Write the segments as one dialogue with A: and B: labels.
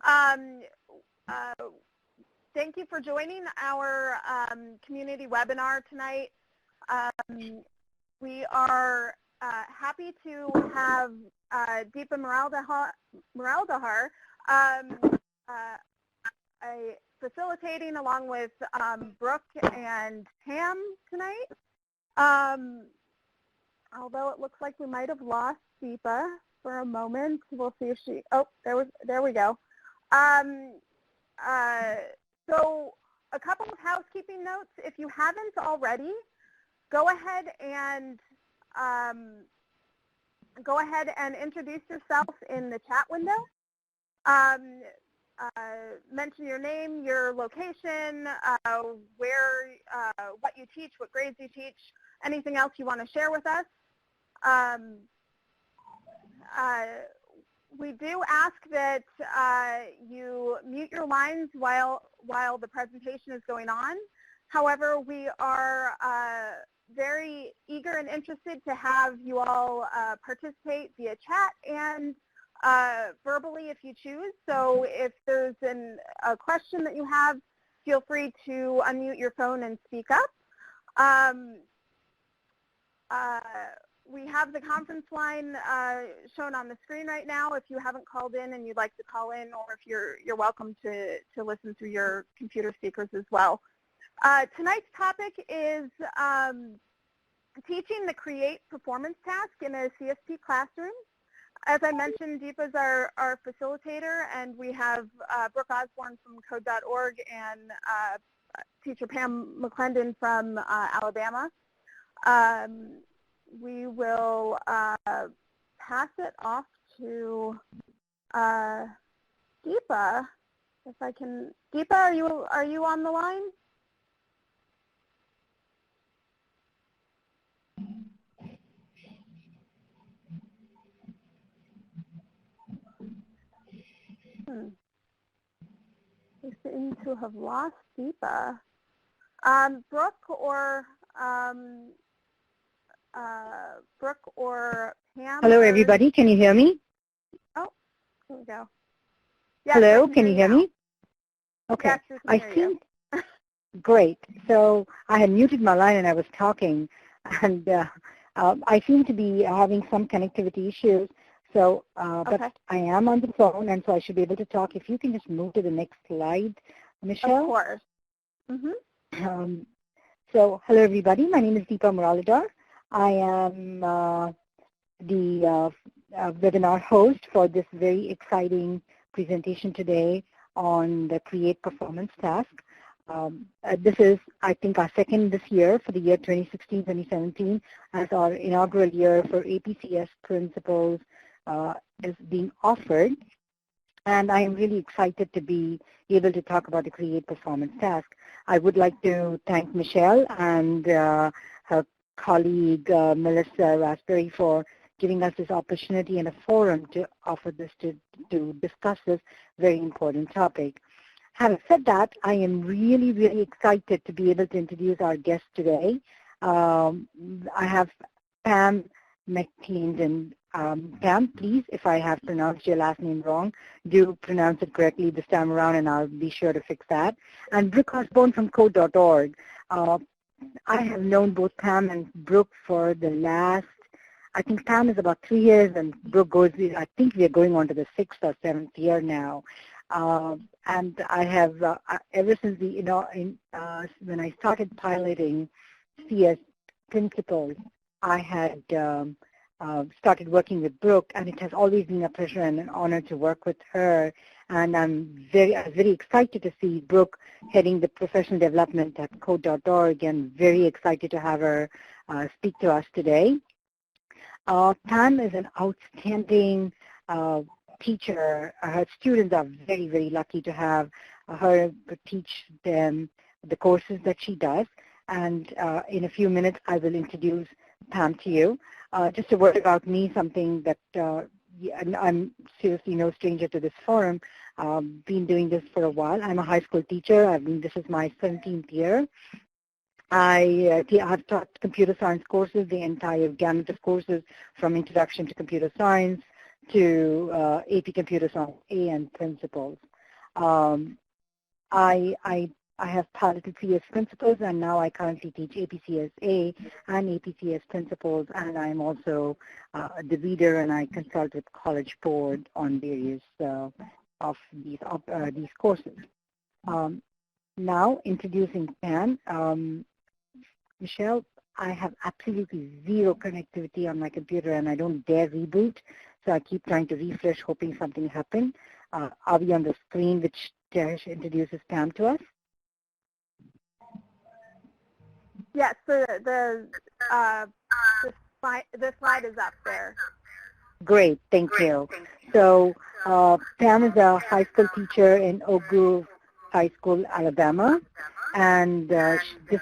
A: Um, Thank you for joining our community webinar tonight. We are happy to have Deepa Muraldahar facilitating along with Brook and Pam tonight. Although it looks like we might have lost Deepa for a moment. We'll see if she, oh, there we go. So a couple of housekeeping notes. If you haven't already, go ahead and introduce yourself in the chat window. Mention your name, your location, what you teach, what grades you teach, anything else you want to share with us. We do ask that you mute your lines while the presentation is going on. However, we are very eager and interested to have you all participate via chat and verbally if you choose. So if there's a question that you have, feel free to unmute your phone and speak up. We have the conference line shown on the screen right now if you haven't called in and you'd like to call in, or if you're welcome to listen through your computer speakers as well. Tonight's topic is teaching the Create Performance Task in a CSP classroom. As I mentioned, Deepa is our facilitator, and we have Brook Osbome from code.org and teacher Pam McClendon from Alabama. We will pass it off to Deepa, if I can. Deepa, are you on the line? We seem to have lost Deepa. Brook or Pam?
B: Hello, everybody. Can you hear me?
A: Oh, here we go. Yes,
B: hello, can you hear me? Okay.
A: Yes, I think
B: great. So I had muted my line and I was talking, and I seem to be having some connectivity issues. So,
A: okay.
B: But I am on the phone, and so I should be able to talk. If you can just move to the next slide, Michelle.
A: Of course. Mm-hmm.
B: So, hello, everybody. My name is Deepa Muraldahar. I am the webinar host for this very exciting presentation today on the Create Performance Task. This is, I think, our second this year for the year 2016-2017 as our inaugural year for APCS principles is being offered. And I am really excited to be able to talk about the Create Performance Task. I would like to thank Michelle and her colleague Melissa Raspberry for giving us this opportunity and a forum to offer this to discuss this very important topic. Having said that, I am really, really excited to be able to introduce our guest today. I have Pam McClendon. Pam, please, if I have pronounced your last name wrong, do pronounce it correctly this time around, and I'll be sure to fix that. And Brook Osbome from code.org. I have known both Pam and Brook for the last, I think Pam is about 3 years, and Brook goes, I think we are going on to the 6th or 7th year now. And I have, ever since when I started piloting CS principles, I had started working with Brook, and it has always been a pleasure and an honor to work with her. And I was very excited to see Brook heading the professional development at code.org, and very excited to have her speak to us today. Pam is an outstanding teacher. Her students are very, very lucky to have her teach them the courses that she does. And in a few minutes, I will introduce Pam to you. Just a word about me, something that I'm seriously no stranger to this forum. Been doing this for a while. I'm a high school teacher. This is my 17th year. I've taught computer science courses, the entire gamut of courses, from Introduction to Computer Science to AP Computer Science A and Principles. I have piloted CS principles, and now I currently teach APCSA and APCS principles, and I'm also the leader, and I consult with College Board on various of these courses. Now introducing Pam. Michelle, I have absolutely zero connectivity on my computer, and I don't dare reboot, so I keep trying to refresh, hoping something happened. Are we on the screen which Teresh introduces Pam to us?
A: Yes, the slide is up there.
B: Great, thank you. So Pam is a high school teacher in Oak Grove High School, Alabama, and she's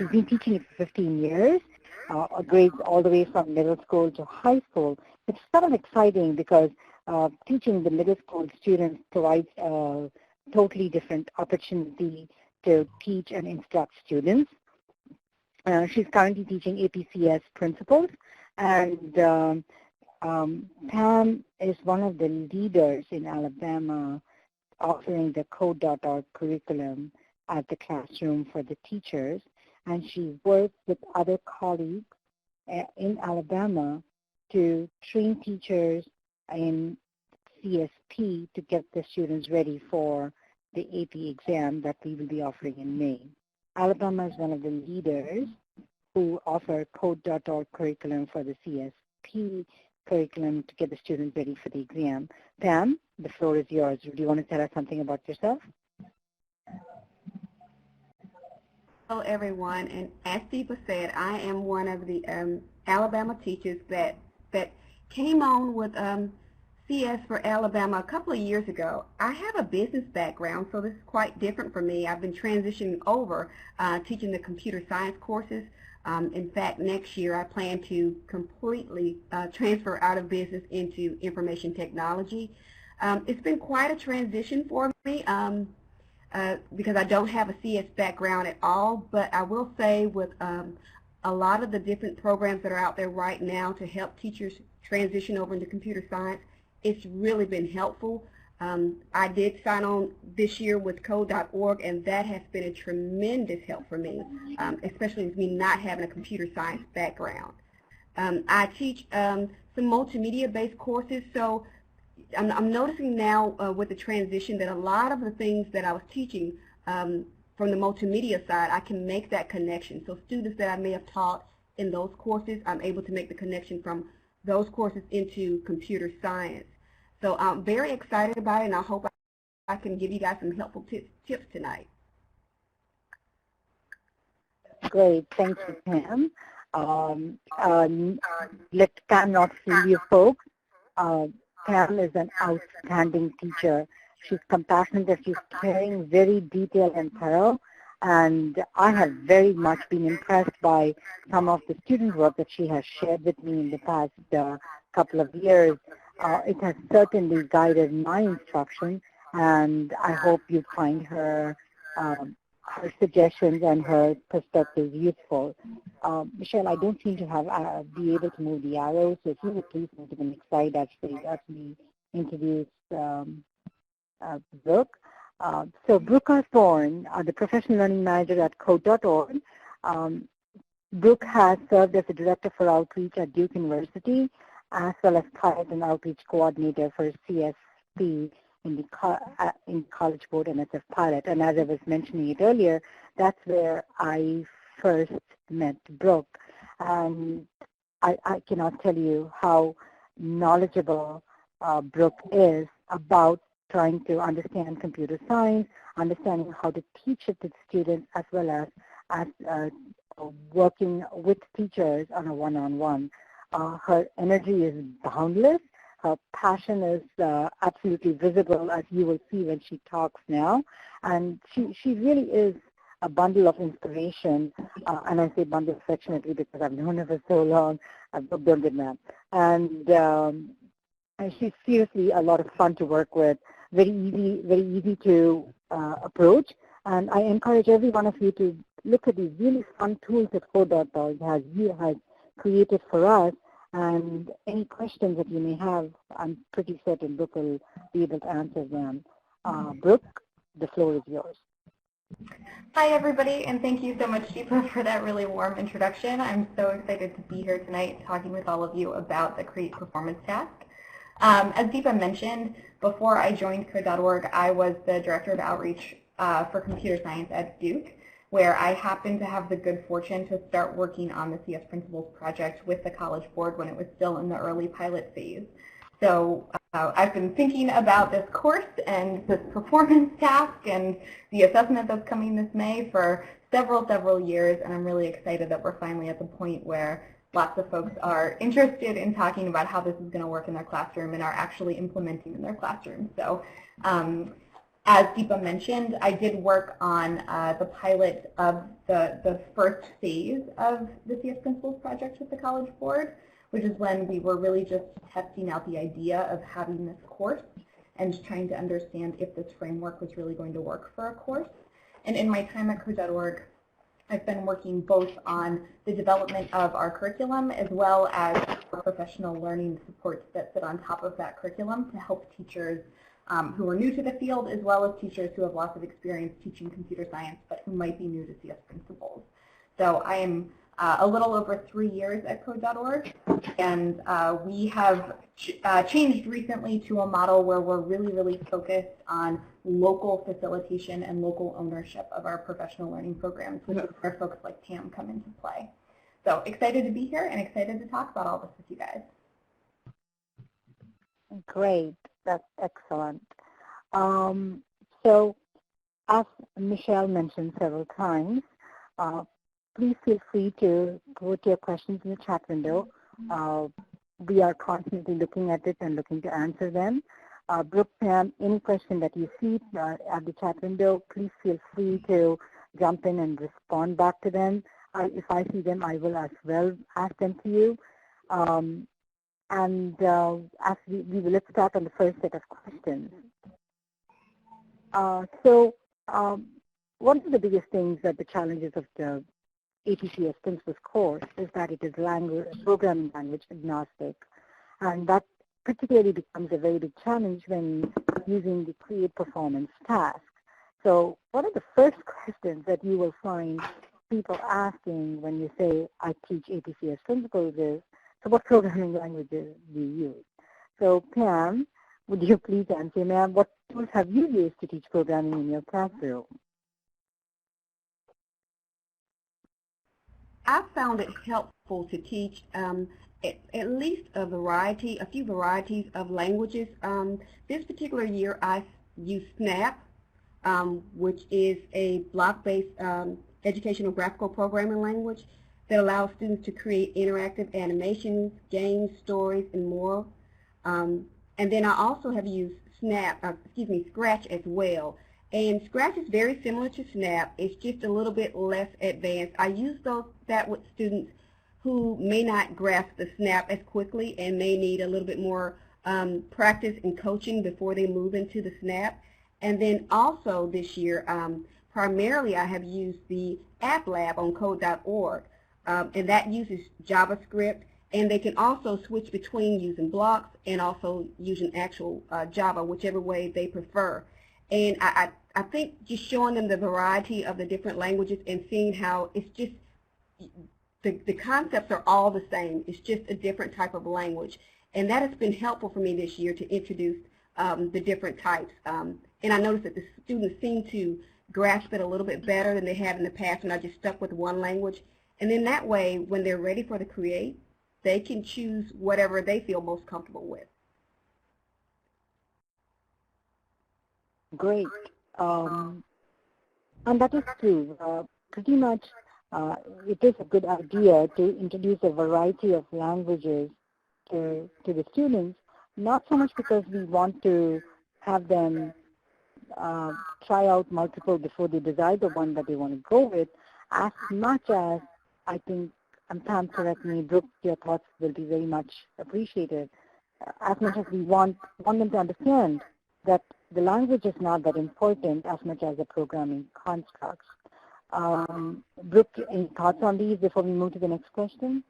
B: been teaching it for 15 years, grades all the way from middle school to high school. It's sort of exciting because teaching the middle school students provides a totally different opportunity to teach and instruct students. She's currently teaching APCS principles, and Pam is one of the leaders in Alabama offering the Code.org curriculum at the classroom for the teachers, and she works with other colleagues in Alabama to train teachers in CSP to get the students ready for the AP exam that we will be offering in May. Alabama is one of the leaders who offer Code.org curriculum for the CSP curriculum to get the students ready for the exam. Pam, the floor is yours. Do you want to tell us something about yourself?
C: Hello, everyone. And as Deepa said, I am one of the Alabama teachers that came on with CS for Alabama a couple of years ago. I have a business background, so this is quite different for me. I've been transitioning over teaching the computer science courses. In fact, next year I plan to completely transfer out of business into information technology. It's been quite a transition for me because I don't have a CS background at all, but I will say with a lot of the different programs that are out there right now to help teachers transition over into computer science, it's really been helpful. I did sign on this year with Code.org, and that has been a tremendous help for me, especially with me not having a computer science background. I teach some multimedia-based courses, so I'm noticing now with the transition that a lot of the things that I was teaching from the multimedia side, I can make that connection. So students that I may have taught in those courses, I'm able to make the connection from those courses into computer science. So I'm very excited about it, and I hope I can give you guys some helpful tips tonight.
B: Great, thank you, Pam. Let Pam not fool you folks. Pam is an outstanding teacher. She's compassionate, she's caring, very detailed and thorough, and I have very much been impressed by some of the student work that she has shared with me in the past couple of years. It has certainly guided my instruction, and I hope you find her suggestions and her perspectives useful. Michelle, I don't seem to have be able to move the arrows, so if you would please move to the next slide as we introduce Brook. So Brook Osbome, the Professional Learning Manager at Code.org. Brook has served as the Director for Outreach at Duke University, as well as Pilot and Outreach Coordinator for CSP in the College Board NSF Pilot. And as I was mentioning it earlier, that's where I first met Brook. And I cannot tell you how knowledgeable Brook is about trying to understand computer science, understanding how to teach it to students, as well as working with teachers on a one-on-one. Her energy is boundless. Her passion is absolutely visible, as you will see when she talks now. And she really is a bundle of inspiration. And I say bundle affectionately because I've known her for so long. I've done with that. And she's seriously a lot of fun to work with. Very easy to approach. And I encourage every one of you to look at these really fun tools that Code.org has created for us, and any questions that you may have, I'm pretty certain Brook will be able to answer them. Brooke, the floor is yours.
D: Hi, everybody, and thank you so much, Deepa, for that really warm introduction. I'm so excited to be here tonight talking with all of you about the Create Performance Task. As Deepa mentioned, before I joined Code.org, I was the Director of Outreach for Computer Science at Duke, where I happened to have the good fortune to start working on the CS Principles project with the College Board when it was still in the early pilot phase. So I've been thinking about this course and this performance task and the assessment that's coming this May for several years, and I'm really excited that we're finally at the point where lots of folks are interested in talking about how this is going to work in their classroom and are actually implementing in their classroom. So as Deepa mentioned, I did work on the pilot of the first phase of the CS Principles project with the College Board, which is when we were really just testing out the idea of having this course and trying to understand if this framework was really going to work for a course. And in my time at Code.org, I've been working both on the development of our curriculum as well as professional learning supports that sit on top of that curriculum to help teachers who are new to the field, as well as teachers who have lots of experience teaching computer science but who might be new to CS Principles. So I am a little over 3 years at Code.org, and we have changed recently to a model where we're really focused on local facilitation and local ownership of our professional learning programs, which is where folks like Tam come into play. So excited to be here and excited to talk about all this with you guys.
B: Great. That's excellent. So as Michelle mentioned several times, please feel free to put your questions in the chat window. We are constantly looking at it and looking to answer them. Brooke, Pam, any question that you see at the chat window, please feel free to jump in and respond back to them. If I see them, I will as well ask them to you. As let's start on the first set of questions. One of the biggest things that the challenges of the APCS Principles course is that it is programming language agnostic, and that particularly becomes a very big challenge when using the Create Performance Task. So what are the first questions that you will find people asking when you say, I teach APCS Principles is, so what programming languages do you use? So Pam, would you please answer, ma'am, what tools have you used to teach programming in your classroom?
C: I found it helpful to teach at least a few varieties of languages. This particular year I used Snap, which is a block-based educational graphical programming language that allows students to create interactive animations, games, stories, and more. And then I also have used Scratch as well. And Scratch is very similar to Snap. It's just a little bit less advanced. I use that with students who may not grasp the Snap as quickly and may need a little bit more practice and coaching before they move into the Snap. And then also this year, primarily I have used the App Lab on Code.org. And that uses JavaScript, and they can also switch between using blocks and also using actual Java, whichever way they prefer. And I think just showing them the variety of the different languages and seeing how it's just, the concepts are all the same. It's just a different type of language. And that has been helpful for me this year to introduce the different types. And I noticed that the students seem to grasp it a little bit better than they had in the past when I just stuck with one language. And then that way, when they're ready for the Create, they can choose whatever they feel most comfortable with.
B: Great. And that is true. Pretty much it is a good idea to introduce a variety of languages to the students, not so much because we want to have them try out multiple before they decide the one that they want to go with, as much as I think, and Pam, correct me, Brooke, your thoughts will be very much appreciated, as much as we want them to understand that the language is not that important as much as the programming constructs. Brooke, any thoughts on these before we move to the next question?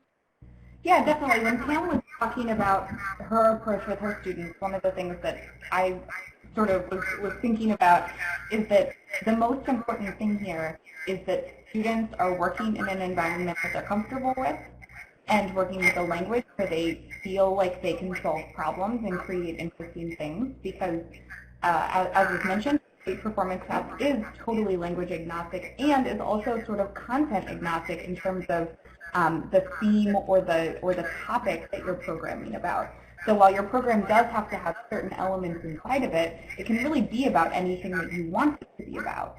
D: Yeah, definitely. When Pam was talking about her approach with her students, one of the things that I sort of was thinking about is that the most important thing here is that students are working in an environment that they're comfortable with and working with a language where they feel like they can solve problems and create interesting things, because as was mentioned, Create Performance Task is totally language agnostic and is also sort of content agnostic in terms of the theme or the topic that you're programming about. So while your program does have to have certain elements inside of it, it can really be about anything that you want it to be about.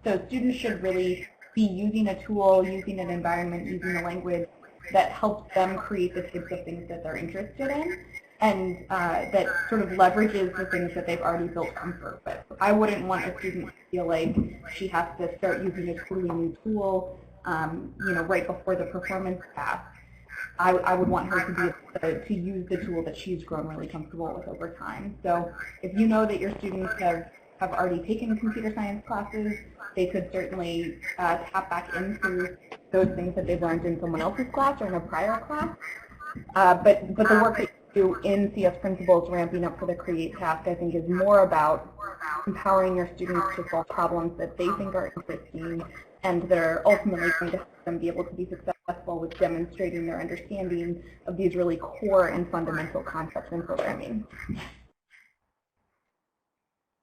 D: So students should really be using a tool, using an environment, using a language that helps them create the types of things that they're interested in, and that sort of leverages the things that they've already built comfort with. I wouldn't want a student to feel like she has to start using a totally new tool, right before the performance task. I would want her to be able to use the tool that she's grown really comfortable with over time. So if you know that your students have already taken computer science classes, they could certainly tap back into those things that they've learned in someone else's class or in a prior class. But the work that you do in CS Principles, ramping up for the Create task, I think is more about empowering your students to solve problems that they think are interesting and that are ultimately going to help them be able to be successful with demonstrating their understanding of these really core and fundamental concepts in programming.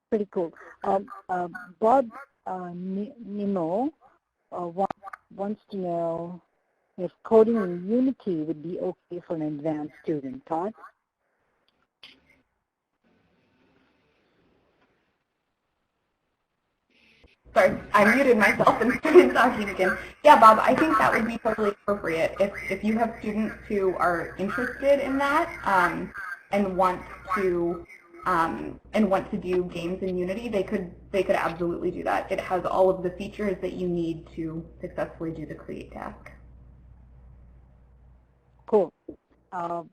B: Pretty cool. Bob Nemo wants to know if coding in Unity would be okay for an advanced student. Todd?
D: Sorry, I muted myself and started talking again. Yeah, Bob, I think that would be totally appropriate. If you have students who are interested in that and want to do games in Unity, they could absolutely do that. It has all of the features that you need to successfully do the Create task.
B: Cool. In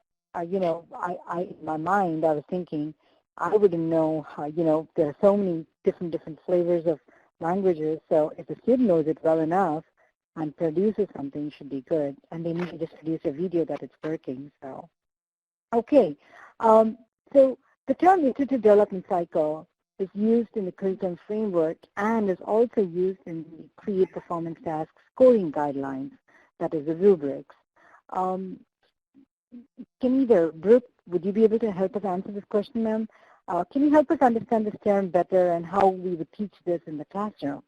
B: my mind, I was thinking, I wouldn't know how, there are so many different flavors of languages, so if the student knows it well enough and produces something, it should be good. And they need to just produce a video that it's working, so. Okay. So the term iterative development cycle is used in the curriculum framework and is also used in the Create Performance Task scoring guidelines, that is the rubrics. Can either, Brook, would you be able to help us answer this question, ma'am? Can you help us understand this term better and how we would teach this in the classroom?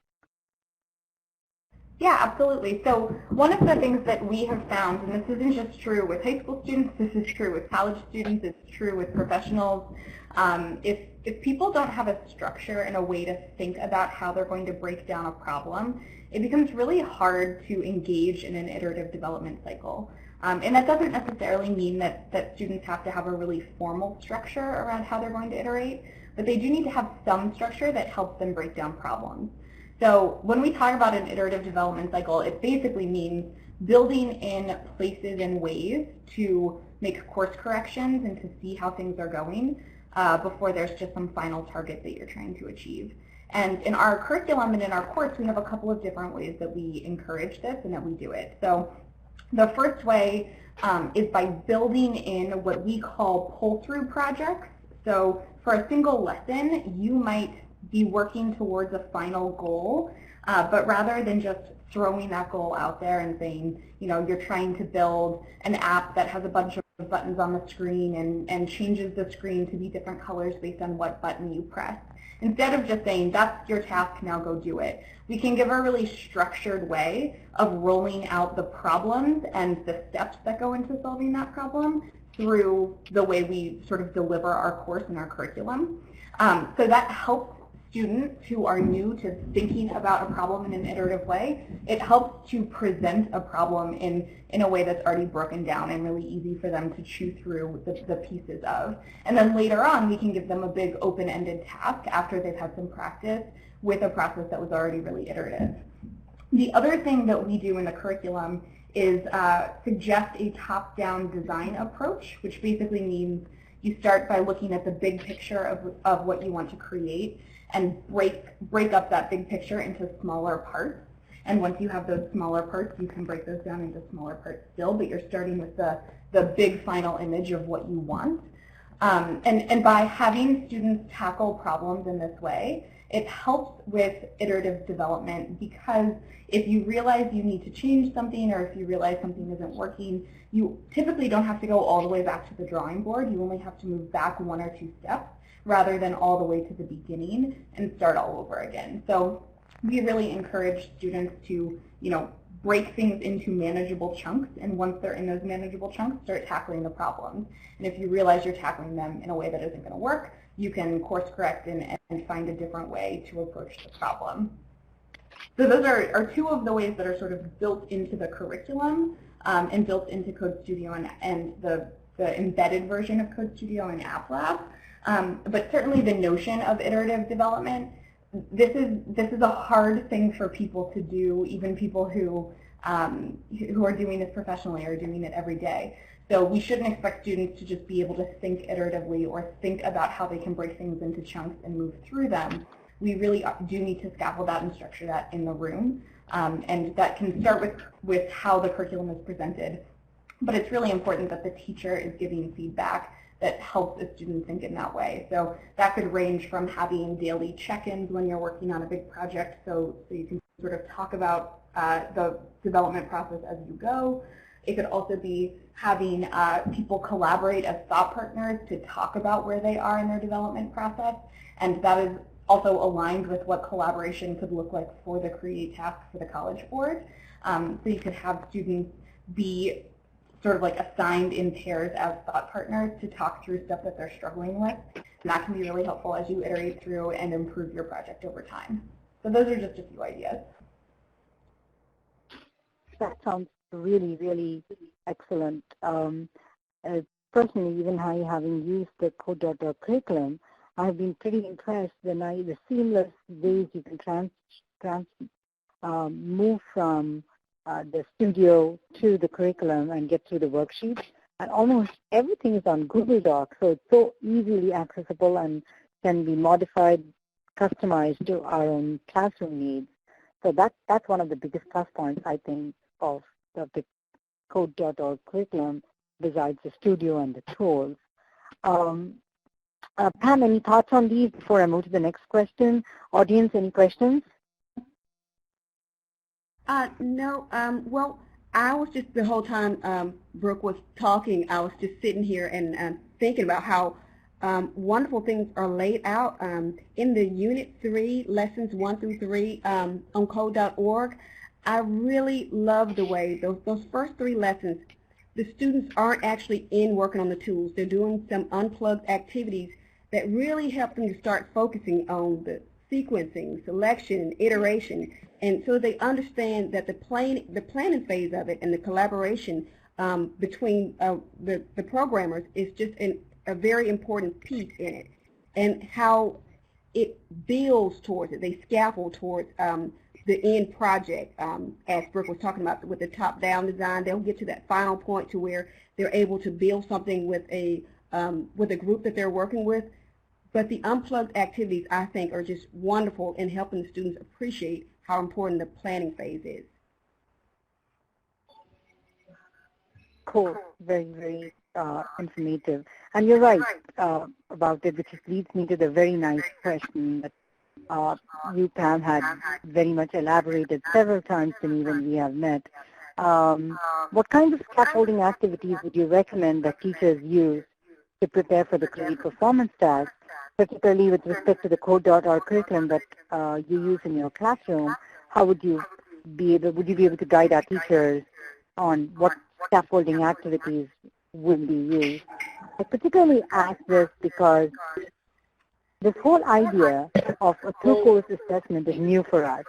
D: Yeah, absolutely. So one of the things that we have found, and this isn't just true with high school students, this is true with college students, it's true with professionals, if people don't have a structure and a way to think about how they're going to break down a problem, it becomes really hard to engage in an iterative development cycle. And that doesn't necessarily mean that students have to have a really formal structure around how they're going to iterate, but they do need to have some structure that helps them break down problems. So when we talk about an iterative development cycle, it basically means building in places and ways to make course corrections and to see how things are going before there's just some final target that you're trying to achieve. And in our curriculum and in our course, we have a couple of different ways that we encourage this and that we do it. So the first way is by building in what we call pull-through projects. So for a single lesson, you might be working towards a final goal, but rather than just throwing that goal out there and saying, you're trying to build an app that has a bunch of buttons on the screen and changes the screen to be different colors based on what button you press. Instead of just saying, that's your task, now go do it, we can give a really structured way of rolling out the problems and the steps that go into solving that problem through the way we sort of deliver our course and our curriculum. So that helps students who are new to thinking about a problem in an iterative way. It helps to present a problem in a way that's already broken down and really easy for them to chew through the pieces of. And then later on, we can give them a big open-ended task after they've had some practice with a process that was already really iterative. The other thing that we do in the curriculum is suggest a top-down design approach, which basically means you start by looking at the big picture of what you want to create and break up that big picture into smaller parts. And once you have those smaller parts, you can break those down into smaller parts still, but you're starting with the big final image of what you want. And by having students tackle problems in this way, it helps with iterative development, because if you realize you need to change something, or if you realize something isn't working, you typically don't have to go all the way back to the drawing board. You only have to move back 1 or 2 steps rather than all the way to the beginning and start all over again. So we really encourage students to, break things into manageable chunks, and once they're in those manageable chunks, start tackling the problems. And if you realize you're tackling them in a way that isn't going to work, you can course correct and find a different way to approach the problem. So those are 2 of the ways that are sort of built into the curriculum and built into Code Studio and the embedded version of Code Studio and App Lab. But certainly the notion of iterative development, this is a hard thing for people to do, even people who are doing this professionally or doing it every day. So we shouldn't expect students to just be able to think iteratively or think about how they can break things into chunks and move through them. We really do need to scaffold that and structure that in the room, and that can start with how the curriculum is presented. But it's really important that the teacher is giving feedback that helps a student think in that way. So that could range from having daily check-ins when you're working on a big project, so you can sort of talk about the development process as you go. It could also be having people collaborate as thought partners to talk about where they are in their development process, and that is also aligned with what collaboration could look like for the Create task for the College Board. So you could have students be sort of like assigned in pairs as thought partners to talk through stuff that they're struggling with. And that can be really helpful as you iterate through and improve your project over time. So those are just a few ideas.
B: That sounds really, really excellent. Personally, even having used the Code.org curriculum, I've been pretty impressed the seamless ways you can move from the studio to the curriculum and get through the worksheets. And almost everything is on Google Docs, so it's so easily accessible and can be modified, customized to our own classroom needs. So that's one of the biggest plus points, I think, of the Code.org curriculum, besides the studio and the tools. Pam, any thoughts on these before I move to the next question? Audience, any questions?
C: No. Well, I was just, the whole time Brooke was talking, I was just sitting here and thinking about how wonderful things are laid out in the Unit 3, Lessons 1 through 3 on Code.org. I really love the way those first 3 lessons, the students aren't actually in working on the tools. They're doing some unplugged activities that really help them to start focusing on the sequencing, selection, iteration, and so they understand that the planning phase of it and the collaboration between the programmers is just a very important piece in it, and how it builds towards it. They scaffold towards the end project, as Brooke was talking about with the top-down design. They'll get to that final point to where they're able to build something with a group that they're working with. But the unplugged activities, I think, are just wonderful in helping the students appreciate how important the planning phase is.
B: Cool. Very, very informative. And you're right about it, which leads me to the very nice question that you, Pam, had very much elaborated several times to me when we have met. What kinds of scaffolding activities would you recommend that teachers use to prepare for the Create Performance Task, particularly with respect to the Code.org curriculum that you use in your classroom? How would you be able to guide our teachers on what scaffolding activities would be used? I particularly ask this because this whole idea of a two-course assessment is new for us.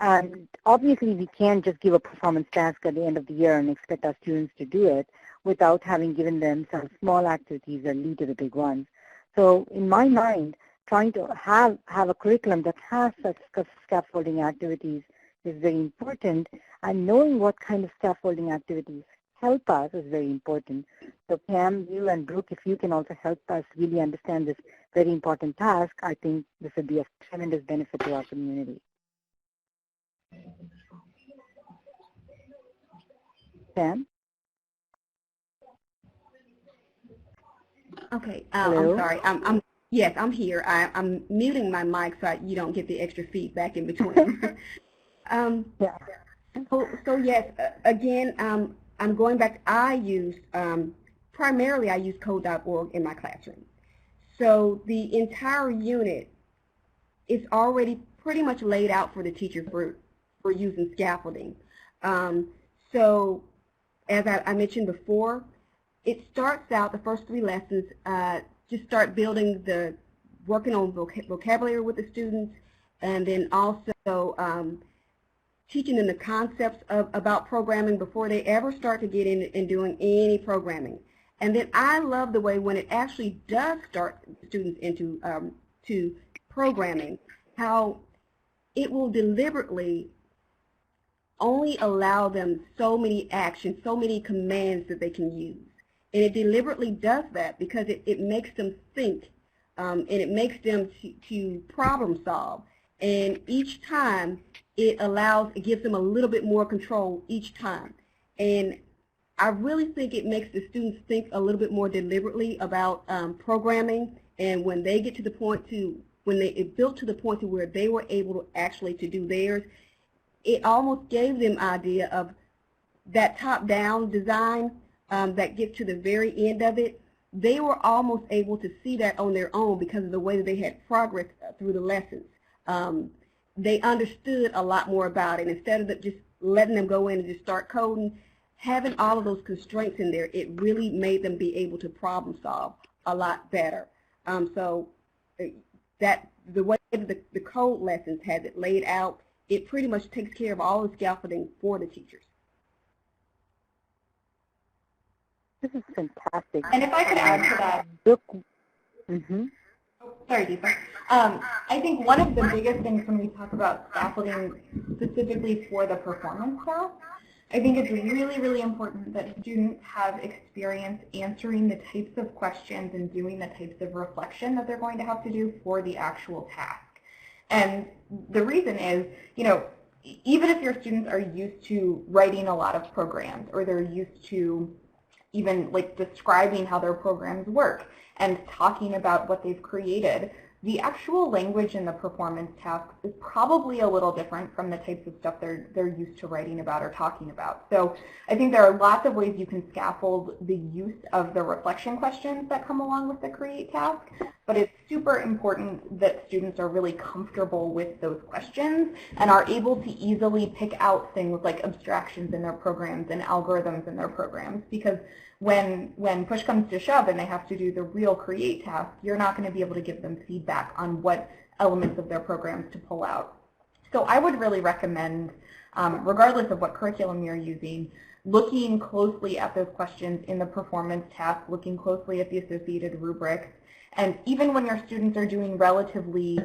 B: And obviously we can't just give a performance task at the end of the year and expect our students to do it without having given them some small activities that lead to the big ones. So in my mind, trying to have a curriculum that has such scaffolding activities is very important, and knowing what kind of scaffolding activities help us is very important. So Pam, you and Brooke, if you can also help us really understand this very important task, I think this would be a tremendous benefit to our community. Pam?
C: Okay,
B: Hello?
C: I'm sorry. Yes, I'm here. I'm muting my mic so you don't get the extra feedback in between.
B: Yeah.
C: So yes, again, I'm going back. I use primarily I use code.org in my classroom. So the entire unit is already pretty much laid out for the teacher for using scaffolding. So as I mentioned before, it starts out, the first 3 lessons, just start working on vocabulary with the students, and then also teaching them the concepts about programming before they ever start to get in and doing any programming. And then I love the way when it actually does start students into to programming, how it will deliberately only allow them so many actions, so many commands that they can use. And it deliberately does that because it makes them think, and it makes them to problem solve. And each time it gives them a little bit more control each time. And I really think it makes the students think a little bit more deliberately about programming. And when they get to the point when it built to the point to where they were able to actually to do theirs, it almost gave them idea of that top-down design that gets to the very end of it. They were almost able to see that on their own because of the way that they had progress through the lessons. They understood a lot more about it. Instead of just letting them go in and just start coding, having all of those constraints in there, it really made them be able to problem solve a lot better. So that the way the code lessons has it laid out, it pretty much takes care of all the scaffolding for the teachers.
B: This is fantastic.
D: And if I could add to that,
B: Brook,
D: sorry, Deepa. I think one of the biggest things when we talk about scaffolding specifically for the performance task, I think it's really, really important that students have experience answering the types of questions and doing the types of reflection that they're going to have to do for the actual task. And the reason is, even if your students are used to writing a lot of programs, or they're used to even like describing how their programs work and talking about what they've created, the actual language in the performance task is probably a little different from the types of stuff they're used to writing about or talking about. So I think there are lots of ways you can scaffold the use of the reflection questions that come along with the Create task, but it's super important that students are really comfortable with those questions and are able to easily pick out things like abstractions in their programs and algorithms in their programs, because when push comes to shove and they have to do the real Create task, you're not going to be able to give them feedback on what elements of their programs to pull out. So I would really recommend, regardless of what curriculum you're using, looking closely at those questions in the performance task, looking closely at the associated rubrics. And even when your students are doing relatively,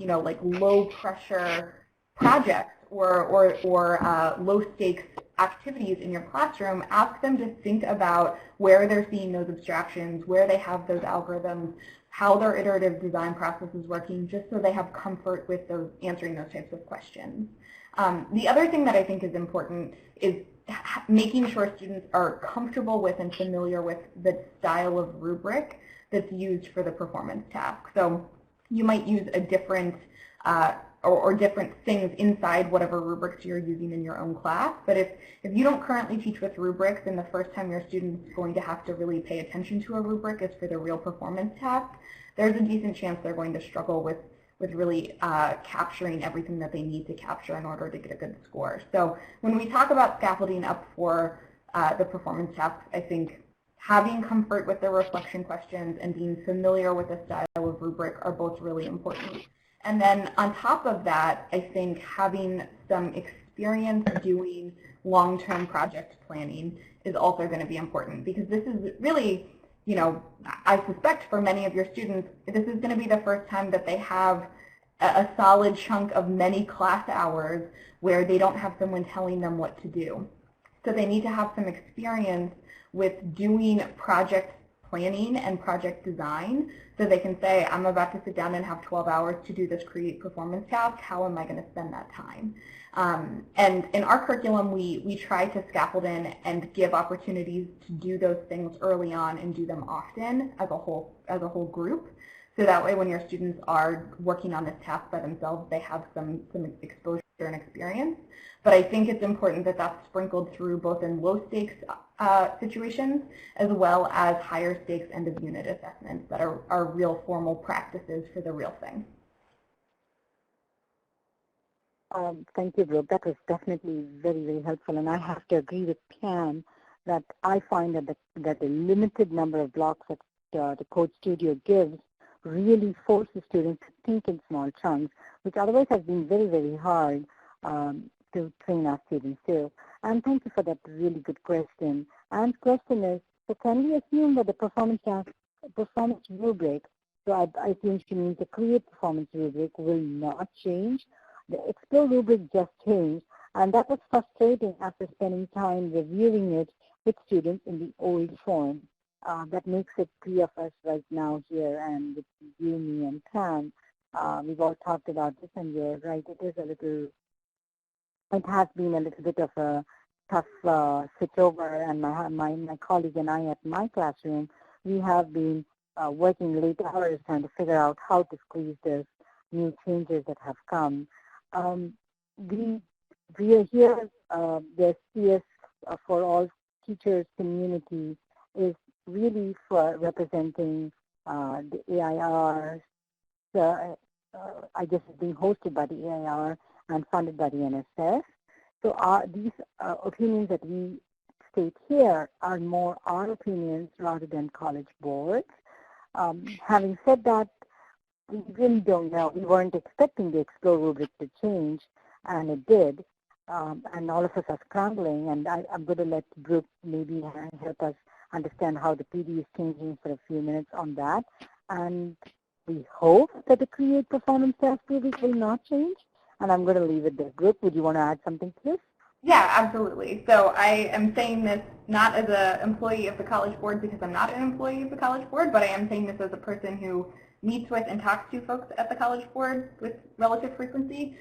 D: like low pressure projects or low stakes activities in your classroom, ask them to think about where they're seeing those abstractions, where they have those algorithms, how their iterative design process is working, just so they have comfort with answering those types of questions. The other thing that I think is important is making sure students are comfortable with and familiar with the style of rubric that's used for the performance task. So you might use a different or different things inside whatever rubrics you're using in your own class. But if you don't currently teach with rubrics and the first time your student's going to have to really pay attention to a rubric is for the real performance task, there's a decent chance they're going to struggle with really capturing everything that they need to capture in order to get a good score. So when we talk about scaffolding up for the performance tasks, I think having comfort with the reflection questions and being familiar with the style of rubric are both really important. And then on top of that, I think having some experience doing long-term project planning is also going to be important, because this is really, I suspect for many of your students, this is going to be the first time that they have a solid chunk of many class hours where they don't have someone telling them what to do. So they need to have some experience with doing project planning and project design, so they can say, I'm about to sit down and have 12 hours to do this Create Performance Task. How am I going to spend that time? And in our curriculum, we try to scaffold in and give opportunities to do those things early on and do them often as a whole group. So that way when your students are working on this task by themselves, they have some exposure and experience. But I think it's important that that's sprinkled through both in low stakes situations as well as higher stakes end of unit assessments that are real formal practices for the real thing.
B: Thank you, Brooke. That was definitely very, very helpful. And I have to agree with Pam that I find that the limited number of blocks that the Code Studio gives really forces students to think in small chunks, which otherwise has been very, very hard to train our students to. And thank you for that really good question. And the question is, so can we assume that the performance rubric, so I assume she means the Create Performance rubric, will not change? The Explore rubric just changed, and that was frustrating after spending time reviewing it with students in the old form. That makes it three of us right now here, and with you, me, and Pam. We've all talked about this, and you're right, it has been a little bit of a tough switchover, and my colleague and I at my classroom, we have been working late hours trying to figure out how to squeeze this new changes that have come. We are here, the CS for All Teachers community is really for representing the AIR. I guess it's being hosted by the AIR and funded by the NSF. So these opinions that we state here are more our opinions rather than college boards. Having said that, we really don't know. We weren't expecting the Explore rubric to change, and it did. And all of us are scrambling, and I'm going to let Brook maybe help us understand how the PD is changing for a few minutes on that. And we hope that the Create Performance Task rubric will not change. And I'm going to leave it there. Brook, would you want to add something to this?
D: Yeah, absolutely. So I am saying this not as an employee of the College Board because I'm not an employee of the College Board, but I am saying this as a person who meets with and talks to folks at the College Board with relative frequency.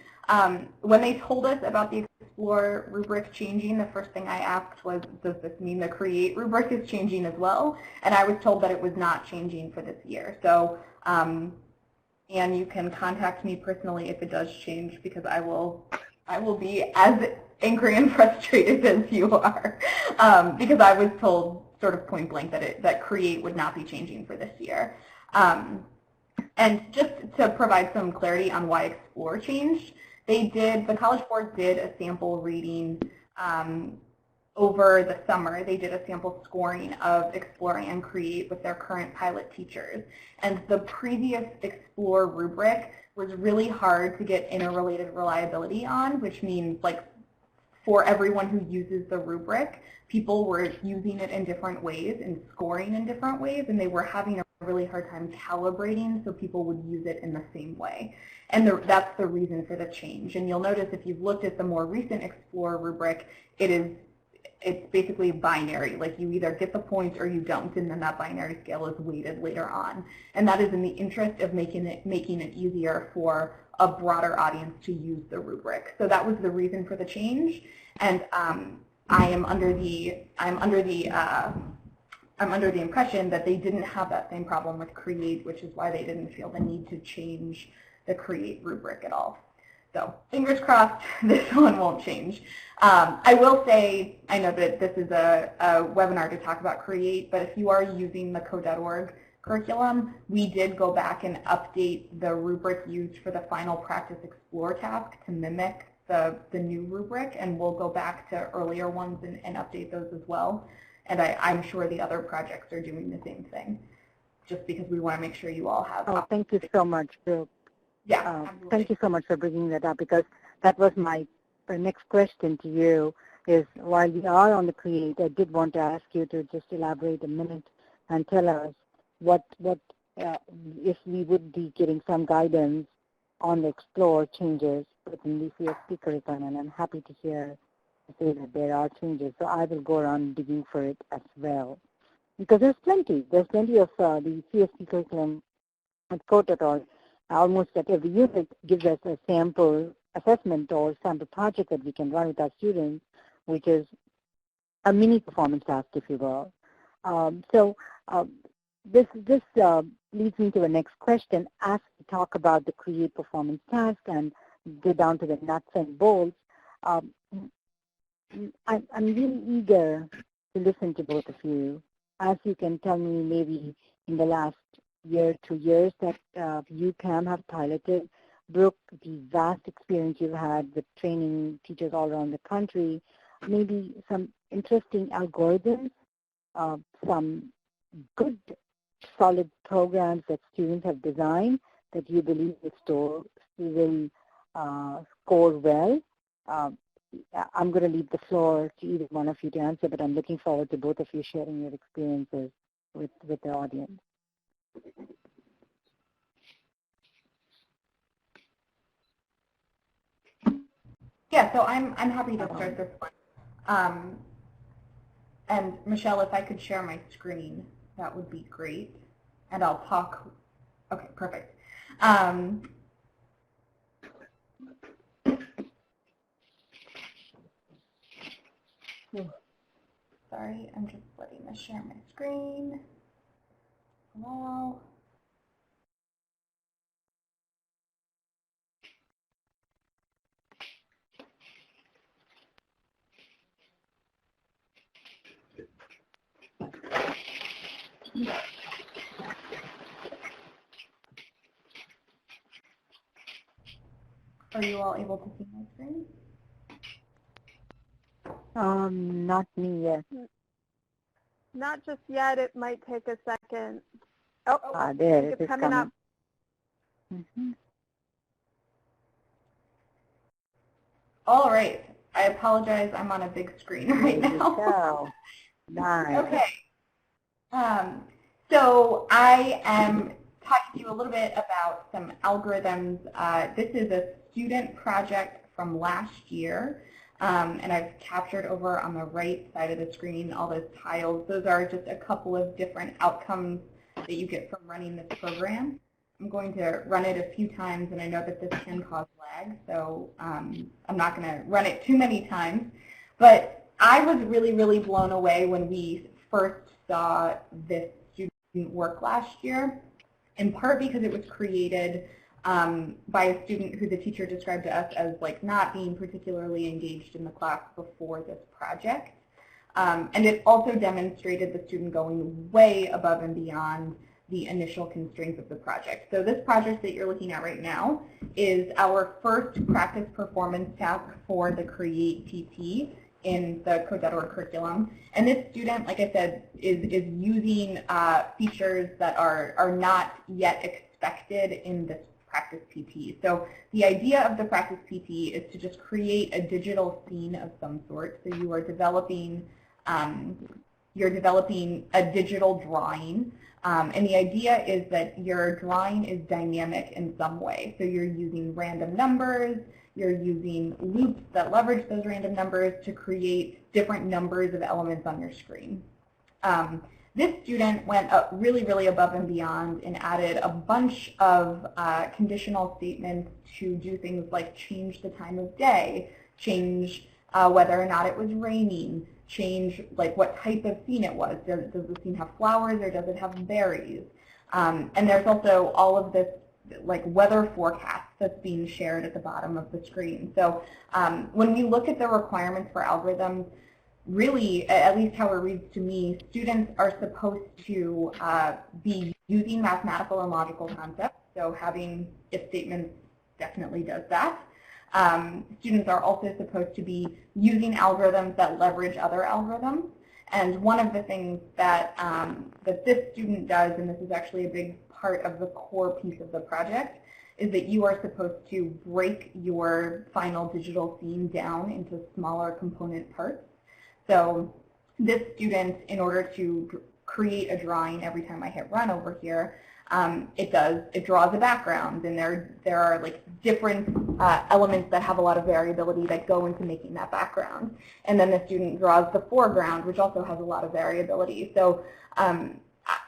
D: When they told us about the Explore rubric changing, the first thing I asked was, does this mean the Create rubric is changing as well? And I was told that it was not changing for this year. So, and you can contact me personally if it does change, because I will be as angry and frustrated as you are, because I was told sort of point blank that Create would not be changing for this year. And just to provide some clarity on why Explore changed, the College Board did a sample reading over the summer. They did a sample scoring of Explore and Create with their current pilot teachers. And the previous Explore rubric was really hard to get interrelated reliability on, which means, like, for everyone who uses the rubric, people were using it in different ways and scoring in different ways, and they were having a really hard time calibrating so people would use it in the same way. And that's the reason for the change. And you'll notice if you've looked at the more recent Explore rubric, it's basically binary. Like, you either get the points or you don't, and then that binary scale is weighted later on. And that is in the interest of making it easier for a broader audience to use the rubric. So that was the reason for the change. And I'm under the impression that they didn't have that same problem with Create, which is why they didn't feel the need to change the Create rubric at all. So fingers crossed, this one won't change. I will say, I know that this is a webinar to talk about Create, but if you are using the code.org curriculum, we did go back and update the rubric used for the final practice Explore task to mimic the new rubric, and we'll go back to earlier ones and update those as well. And I'm sure the other projects are doing the same thing, just because we want to make sure you all have.
B: Oh, thank you so much, Brook.
D: Yeah,
B: thank you so much for bringing that up, because that was my next question to you, is while we are on the Create, I did want to ask you to just elaborate a minute and tell us what if we would be getting some guidance on the Explore changes within the CSP curriculum, and I'm happy to say that there are changes. So I will go around digging for it as well. because there's plenty of the CSP curriculum at Kotator. Almost at every unit gives us a sample assessment or sample project that we can run with our students, which is a mini performance task, if you will. This leads me to the next question. As we talk about the Create Performance Task and go down to the nuts and bolts, I'm really eager to listen to both of you. As you can tell me, maybe in the last year, 2 years that you, Pam, have piloted. Brook, the vast experience you've had with training teachers all around the country, maybe some interesting algorithms, some good, solid programs that students have designed that you believe will score well. I'm going to leave the floor to either one of you to answer, but I'm looking forward to both of you sharing your experiences with the audience.
D: Yeah, so I'm happy to start this one. And Michelle, if I could share my screen, that would be great. And I'll talk. Okay, perfect. Sorry, I'm just letting me share my screen. Hello. Are you all able to see my screen?
B: Not me yet.
A: Not just yet. It might take a second.
B: There it
A: it's
B: is
A: coming up.
B: Mm-hmm.
D: All right. I apologize. I'm on a big screen right now.
B: Nice.
D: Okay. So I am talking to you a little bit about some algorithms. This is a student project from last year. And I've captured over on the right side of the screen all those tiles. Those are just a couple of different outcomes that you get from running this program. I'm going to run it a few times, and I know that this can cause lag, so I'm not going to run it too many times. But I was really, really blown away when we first saw this student work last year, in part because it was created by a student who the teacher described to us as like not being particularly engaged in the class before this project. And it also demonstrated the student going way above and beyond the initial constraints of the project. So this project that you're looking at right now is our first practice performance task for the Create PT in the Code.org curriculum. And this student, like I said, is using features that are not yet expected in this practice PT. So the idea of the practice PT is to just create a digital scene of some sort. So you are developing a digital drawing. And the idea is that your drawing is dynamic in some way. So you're using random numbers, you're using loops that leverage those random numbers to create different numbers of elements on your screen. This student went up really, really above and beyond and added a bunch of conditional statements to do things like change the time of day, change whether or not it was raining, change like what type of scene it was. Does the scene have flowers or does it have berries? And there's also all of this like weather forecast that's being shared at the bottom of the screen. So when we look at the requirements for algorithms, really, at least how it reads to me, students are supposed to be using mathematical and logical concepts. So having if statements definitely does that. Students are also supposed to be using algorithms that leverage other algorithms. And one of the things that, that this student does, and this is actually a big part of the core piece of the project, is that you are supposed to break your final digital scene down into smaller component parts. So this student, in order to create a drawing, every time I hit run over here, it draws a background, and there are like different elements that have a lot of variability that go into making that background. And then the student draws the foreground, which also has a lot of variability. So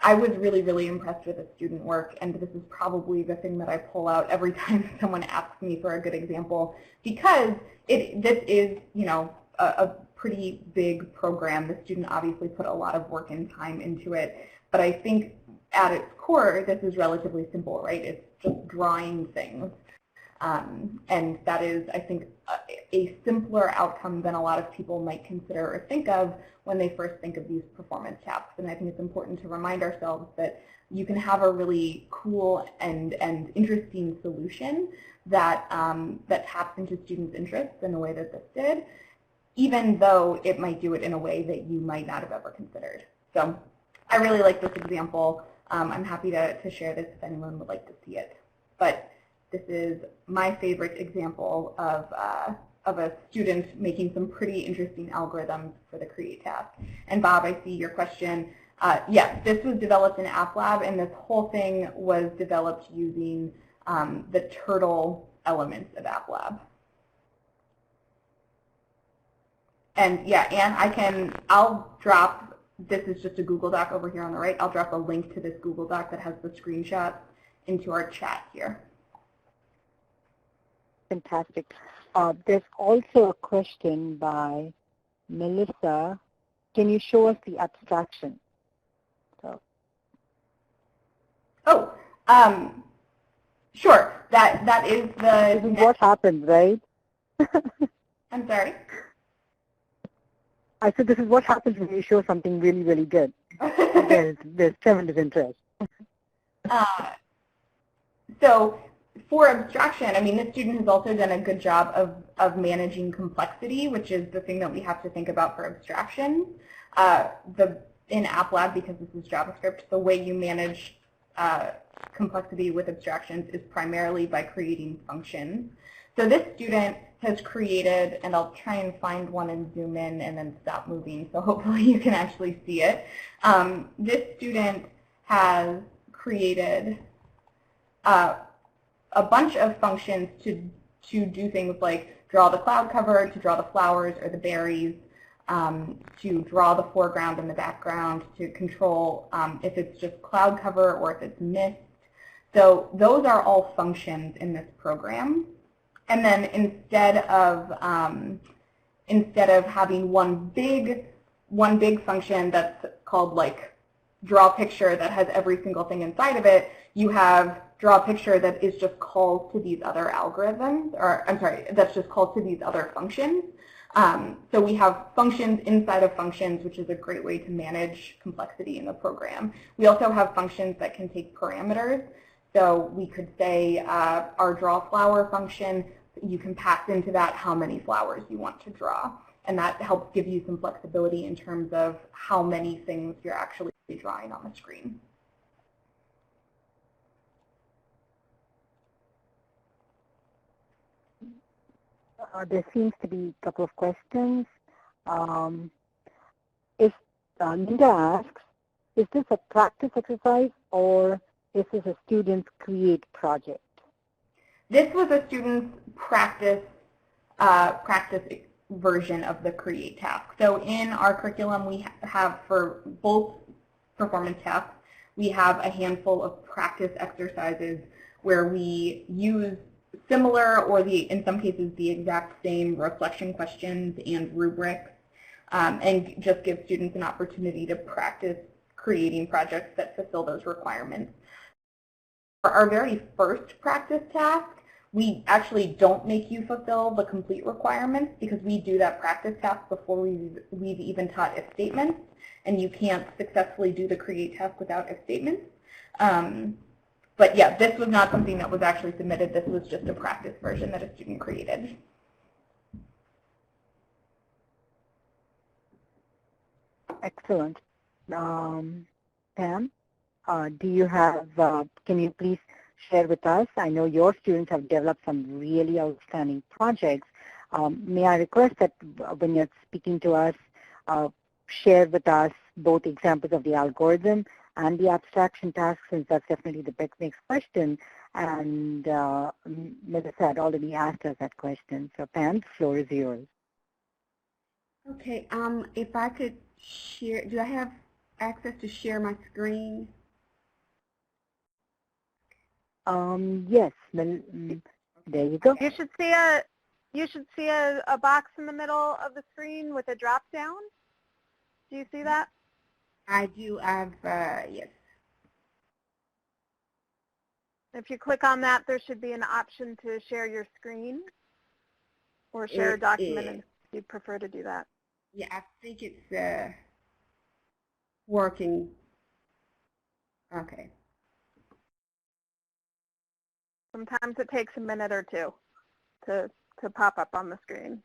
D: I was really, really impressed with the student work, and this is probably the thing that I pull out every time someone asks me for a good example, because this is, you know, a pretty big program. The student obviously put a lot of work and time into it, but I think at its core, this is relatively simple, right? It's just drawing things. And that is, I think, a simpler outcome than a lot of people might consider or think of when they first think of these performance tasks. And I think it's important to remind ourselves that you can have a really cool and interesting solution that, that taps into students' interests in the way that this did, even though it might do it in a way that you might not have ever considered. So I really like this example. I'm happy to share this if anyone would like to see it. But this is my favorite example of a student making some pretty interesting algorithms for the Create task. And Bob, I see your question. Yes, this was developed in AppLab, and this whole thing was developed using the turtle elements of AppLab. And yeah, Anne, I'll drop, this is just a Google Doc over here on the right. I'll drop a link to this Google Doc that has the screenshots into our chat here.
B: Fantastic. There's also a question by Melissa. Can you show us the abstraction? So.
D: Oh, sure. That is the.
B: This is what happens, right?
D: I'm sorry.
B: I said this is what happens when you show something really, really good. There's tremendous interest.
D: So for abstraction, I mean, this student has also done a good job of managing complexity, which is the thing that we have to think about for abstraction. In AppLab, because this is JavaScript, the way you manage complexity with abstractions is primarily by creating functions. So this student has created, and I'll try and find one and zoom in and then stop moving, so hopefully you can actually see it. This student has created a bunch of functions to do things like draw the cloud cover, to draw the flowers or the berries, to draw the foreground and the background, to control if it's just cloud cover or if it's mist. So those are all functions in this program. And then instead of having one big function that's called like draw picture that has every single thing inside of it, you have draw picture that is just called to these other algorithms, or I'm sorry, that's just called to these other functions. So we have functions inside of functions, which is a great way to manage complexity in the program. We also have functions that can take parameters. So we could say our draw flower function, you can pass into that how many flowers you want to draw. And that helps give you some flexibility in terms of how many things you're actually drawing on the screen.
B: There seems to be a couple of questions. Linda asks, is this a practice exercise or is this a student's Create project?
D: This was a student's practice version of the Create task. So in our curriculum, we have for both performance tasks, we have a handful of practice exercises where we use similar or in some cases the exact same reflection questions and rubrics and just give students an opportunity to practice creating projects that fulfill those requirements. For our very first practice task, we actually don't make you fulfill the complete requirements because we do that practice task before we've even taught if statements, and you can't successfully do the Create task without if statements. But yeah, this was not something that was actually submitted. This was just a practice version that a student created.
B: Excellent. Pam, do you have, can you please share with us? I know your students have developed some really outstanding projects. May I request that when you're speaking to us, share with us both examples of the algorithm and the abstraction task, since that's definitely the next question, And Melissa had already asked us that question. So Pam, the floor is yours.
C: Okay, if I could share, do I have access to share my screen?
B: Yes, there you go.
A: You should see a box in the middle of the screen with a drop down. Do you see that?
C: I do. Yes.
A: If you click on that, there should be an option to share your screen or share a document if you prefer to do that.
C: Yeah, I think it's working. Okay.
A: Sometimes it takes a minute or two to pop up on the screen.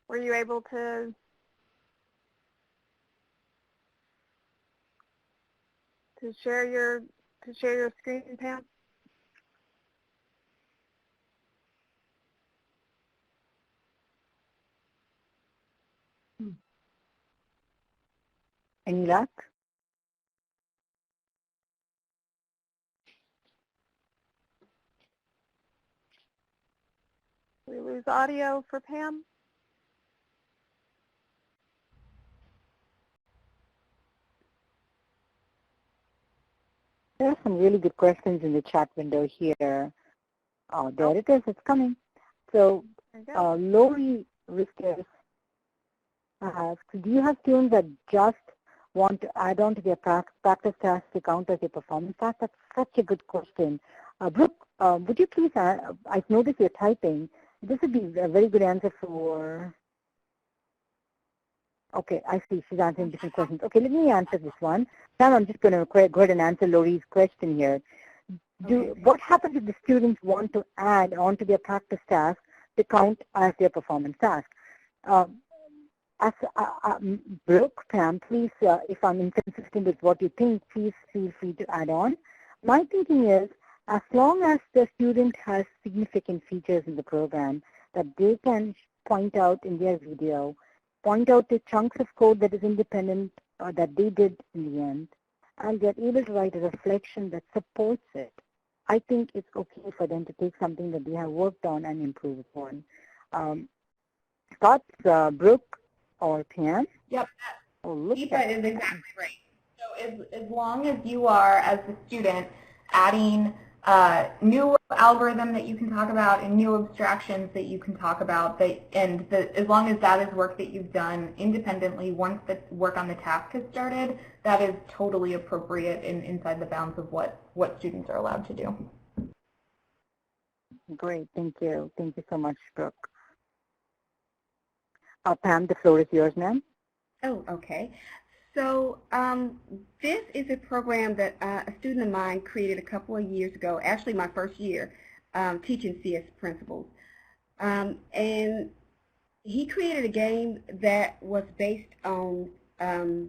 A: Were you able to share your screen, Pam?
B: Any luck?
A: Did we lose audio for Pam?
B: There are some really good questions in the chat window here. Oh, there it is. It's coming. So, Lori Riskers asks, do you have students that just want to add on to their practice tasks to count as a performance task? That's such a good question. Brooke, would you please, I've noticed you're typing. This would be a very good answer for, okay, I see. She's answering different questions. Okay, let me answer this one. Now I'm just going to go ahead and answer Lori's question here. What happens if the students want to add on to their practice task to count as their performance task? Brooke, Pam, please, if I'm inconsistent with what you think, please feel free to add on. My thinking is, as long as the student has significant features in the program that they can point out in their video, point out the chunks of code that is independent that they did in the end, and they're able to write a reflection that supports it, I think it's okay for them to take something that they have worked on and improve upon. Thoughts, Brooke or Pam?
D: Yep.
B: Oh,
D: Deepa is exactly right. So as long as you are, as the student, adding new algorithm that you can talk about and new abstractions that you can talk about, as long as that is work that you've done independently once the work on the task has started, that is totally appropriate inside the bounds of what students are allowed to do.
B: Great, thank you. Thank you so much, Brooke. Pam, the floor is yours, ma'am.
C: Oh, okay. So this is a program that a student of mine created a couple of years ago, actually my first year teaching CS principles. And he created a game that was based on, that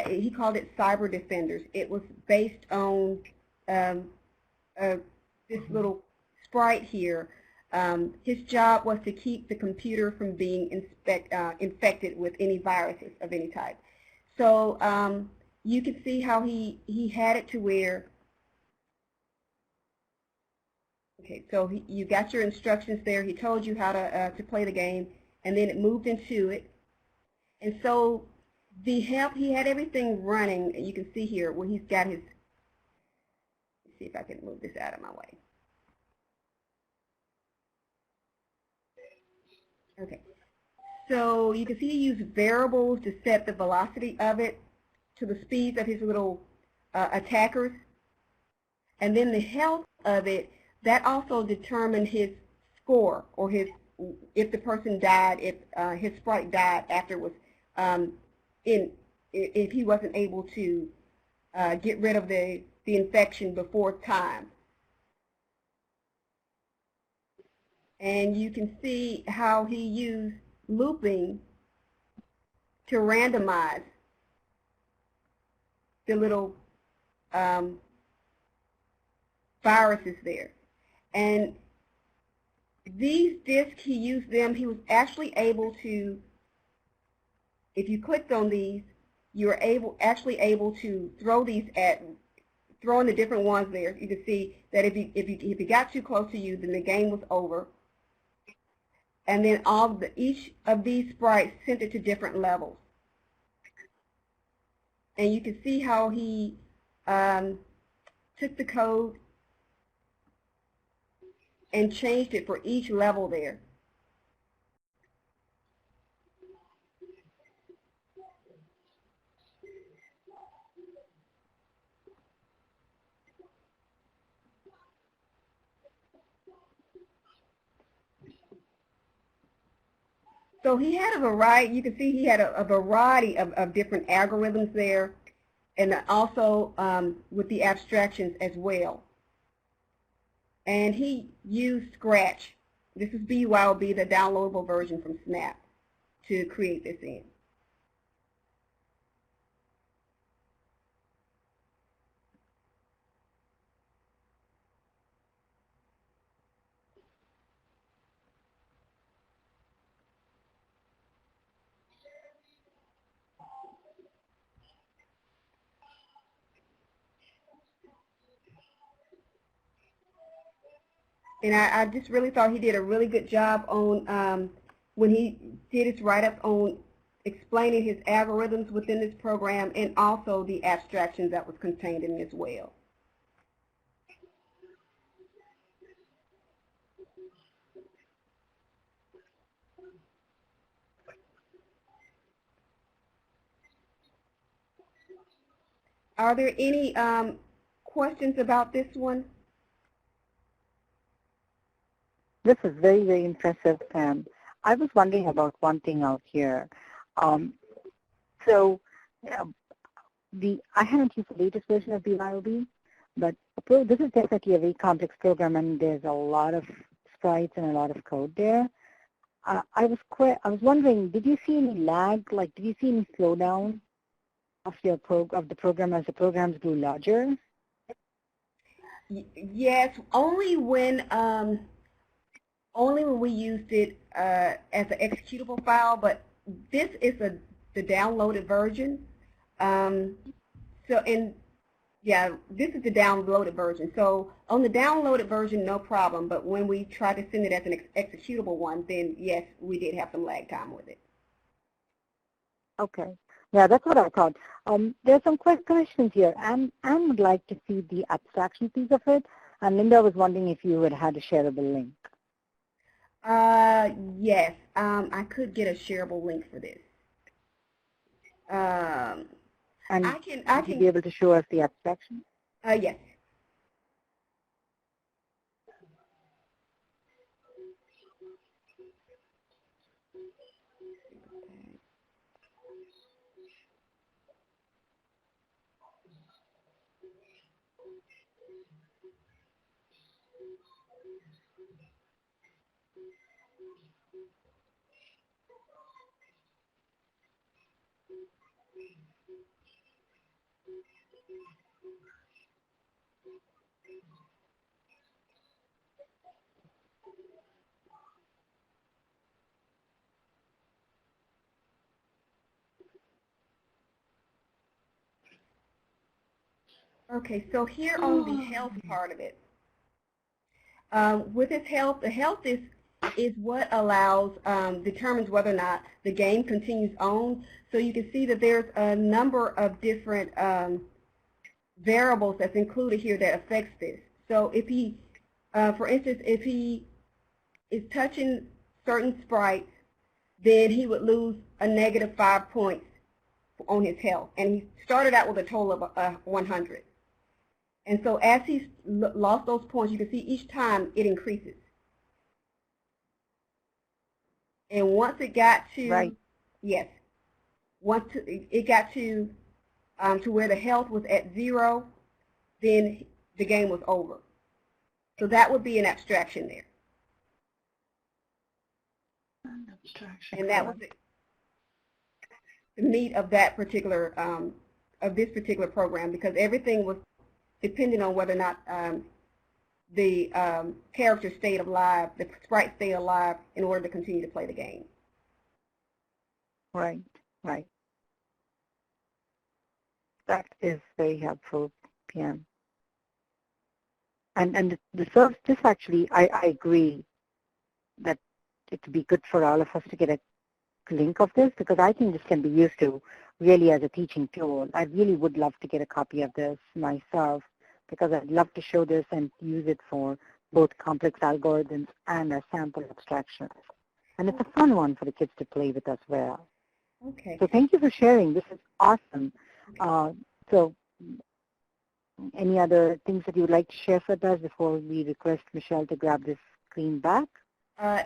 C: he called it Cyber Defenders. It was based on this little sprite here. His job was to keep the computer from being infected with any viruses of any type. So you can see how he had it to where, okay, so you got your instructions there. He told you how to play the game, and then it moved into it. And so the help, he had everything running. You can see here where he's got his, let's see if I can move this out of my way. Okay, so you can see he used variables to set the velocity of it to the speeds of his little attackers. And then the health of it that also determined his score, or if the person died, if his sprite died after it was if he wasn't able to get rid of the infection before time. And you can see how he used looping to randomize the little viruses there. And these discs, he used them, he was actually able to, if you clicked on these, you were actually able to throw these throw in the different ones there. You can see that if he got too close to you, then the game was over. And then each of these sprites sent it to different levels. And you can see how he took the code and changed it for each level there. So he had a variety, you can see he had a variety of different algorithms there, and also with the abstractions as well. And he used Scratch. This is BYOB, the downloadable version from Snap, to create this in. And I just really thought he did a really good job on when he did his write-up on explaining his algorithms within this program, and also the abstractions that was contained in it as well. Are there any questions about this one?
B: This is very, very impressive, Pam. I was wondering about one thing out here. I haven't used the latest version of BYOB, but this is definitely a very complex program, and there's a lot of sprites and a lot of code there. I was wondering, did you see any lag? Like, did you see any slowdown of the program as the programs grew larger?
C: Yes, only when we used it as an executable file, but this is the downloaded version. This is the downloaded version. So on the downloaded version, no problem, but when we try to send it as an executable one, then yes, we did have some lag time with it.
B: Okay. Yeah, that's what I thought. There's some quick questions here. Anne would like to see the abstraction piece of it, and Linda was wondering if you had a shareable link.
C: Yes, I could get a shareable link for this.
B: And
C: I can
B: be able to show us the abstraction?
C: Yes. Okay, so here on the health part of it, with its health, the health is what allows, determines whether or not the game continues on. So you can see that there's a number of different variables that's included here that affects this. So if he, for instance, if he is touching certain sprites, then he would lose a -5 points on his health. And he started out with a total of 100. And so as he lost those points, you can see each time it increases. And once it got to,
B: Right.
C: yes, once it got to where the health was at 0, then the game was over. So that would be an abstraction there. And that was the meat of that particular of this particular program, because everything was dependent on whether or not the character stayed alive, the sprite stayed alive in order to continue to play the game.
B: Right, right. That is very helpful, PM. And this actually, I agree that it would be good for all of us to get a link of this, because I think this can be used to really as a teaching tool. I really would love to get a copy of this myself, because I'd love to show this and use it for both complex algorithms and a sample abstractions. And it's a fun one for the kids to play with as well.
C: Okay.
B: So thank you for sharing. This is awesome. So any other things that you would like to share with us before we request Michelle to grab this screen back?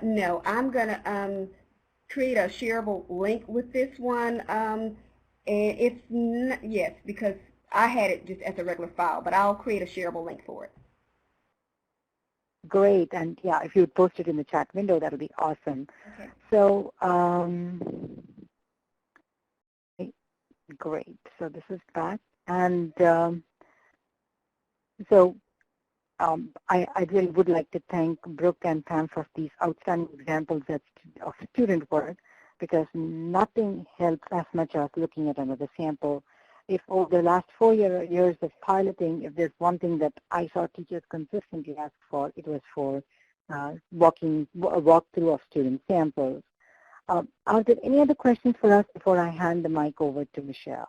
C: No, I'm going to create a shareable link with this one. And it's not, yes, because I had it just as a regular file, but I'll create a shareable link for it.
B: Great. And yeah, if you would post it in the chat window, that'll be awesome.
C: Okay.
B: So great. So this is back. And I really would like to thank Brook and Pam for these outstanding examples of student work, because nothing helps as much as looking at another sample. If over the last 4 years of piloting, if there's one thing that I saw teachers consistently ask for, it was for a walkthrough of student samples. Are there any other questions for us before I hand the mic over to Michelle?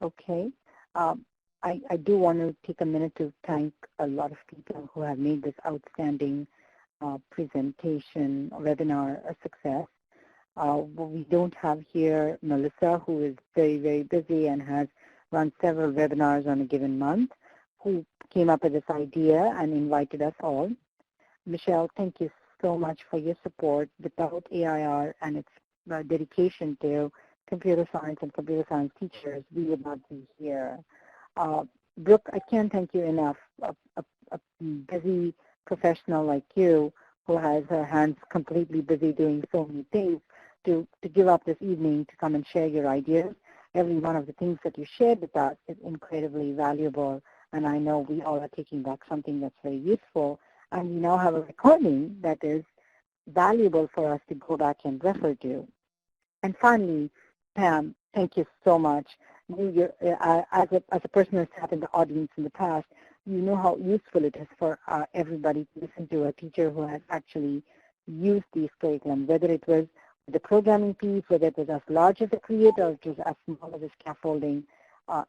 B: Okay. I do want to take a minute to thank a lot of people who have made this outstanding presentation, webinar a success. We don't have here Melissa, who is very, very busy and has run several webinars on a given month, who came up with this idea and invited us all. Michelle, thank you so much for your support. Without AIR and its dedication to computer science and computer science teachers, we would not be here. Brooke, I can't thank you enough. A busy professional like you, who has her hands completely busy doing so many things, to give up this evening to come and share your ideas. Every one of the things that you shared with us is incredibly valuable, and I know we all are taking back something that's very useful. And we now have a recording that is valuable for us to go back and refer to. And finally, Pam, thank you so much. As a person who has sat in the audience in the past, you know how useful it is for everybody to listen to a teacher who has actually used these curriculum, whether it was the programming piece, whether it was as large as a create or it was as small as a scaffolding.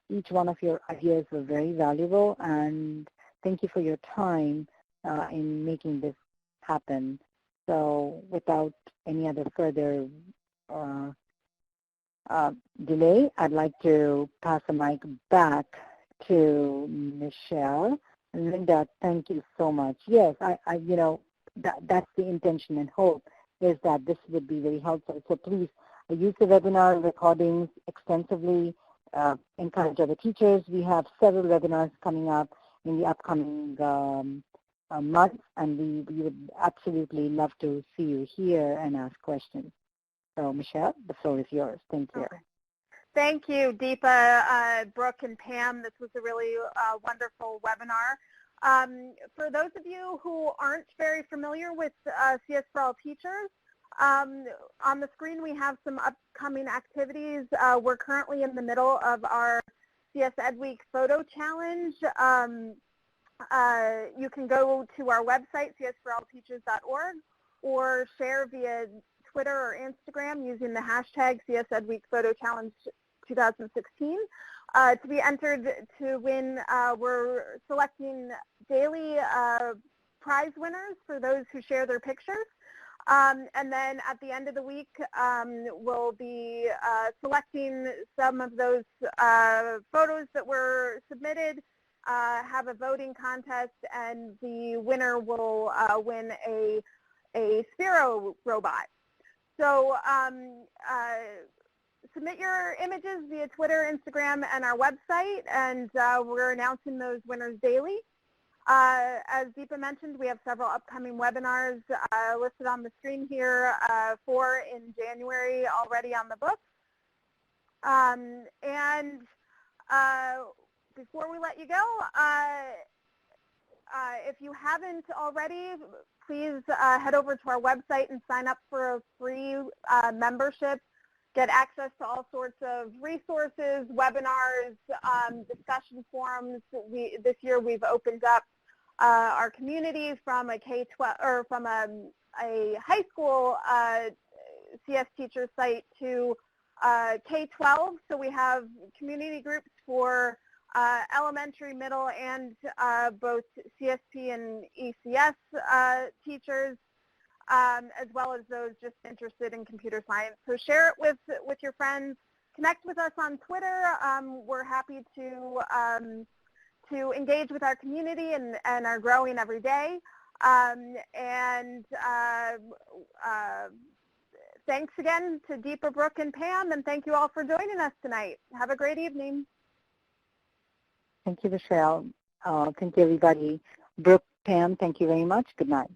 B: Each one of your ideas were very valuable, and thank you for your time in making this happen. So without any other further delay, I'd like to pass the mic back to Michelle. Linda, thank you so much. Yes, that's the intention and hope, is that this would be very helpful. So please use the webinar recordings extensively. Encourage other teachers. We have several webinars coming up in the upcoming months, and we would absolutely love to see you here and ask questions. So Michelle, the floor is yours. Thank you.
A: Okay. Thank you, Deepa, Brooke, and Pam. This was a really wonderful webinar. For those of you who aren't very familiar with CS for All Teachers, on the screen we have some upcoming activities. We're currently in the middle of our CS Ed Week photo challenge. You can go to our website, csforallteachers.org, or share via Twitter or Instagram using the hashtag CS Ed Week Photo Challenge 2016. To be entered to win, we're selecting daily prize winners for those who share their pictures. And then at the end of the week, we'll be selecting some of those photos that were submitted, have a voting contest, and the winner will win a Sphero robot. So submit your images via Twitter, Instagram, and our website, and we're announcing those winners daily. As Deepa mentioned, we have several upcoming webinars listed on the screen here, 4 in January already on the books. And before we let you go, if you haven't already, please head over to our website and sign up for a free membership. Get access to all sorts of resources, webinars, discussion forums. This year we've opened up our community from a K-12 or from a high school CS teacher site to K-12. So we have community groups for elementary, middle, and both CSP and ECS teachers, as well as those just interested in computer science. So share it with your friends. Connect with us on Twitter. We're happy to engage with our community and are growing every day. Thanks again to Deepa, Brook, and Pam, and thank you all for joining us tonight. Have a great evening.
B: Thank you, Michelle. Thank you, everybody. Brook, Pam, thank you very much. Good night.